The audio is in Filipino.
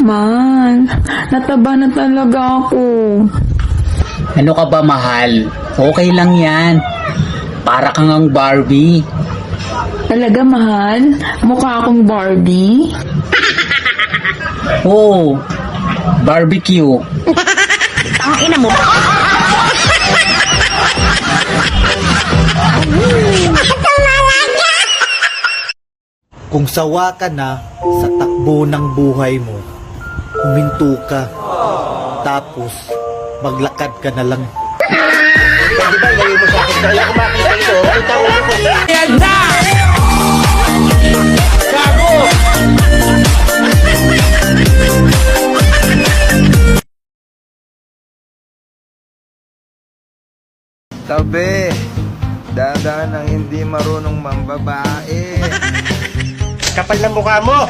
Man, nataba na talaga ako. Ano ka ba, mahal? Okay lang yan. Para kang ang Barbie. Talaga, mahal? Mukha akong Barbie? Oo, barbecue. Ang ina mo. Kung sawa ka na sa takbo ng buhay mo, huminto ka. Tapos, maglakad ka na lang. Pwede ba gawin mo sa akin? Kaya ko makita ito. Ang tao ko. Yan na! Gago! Tabi, dadaan ang hindi marunong mambabae. Kapal ng mukha mo!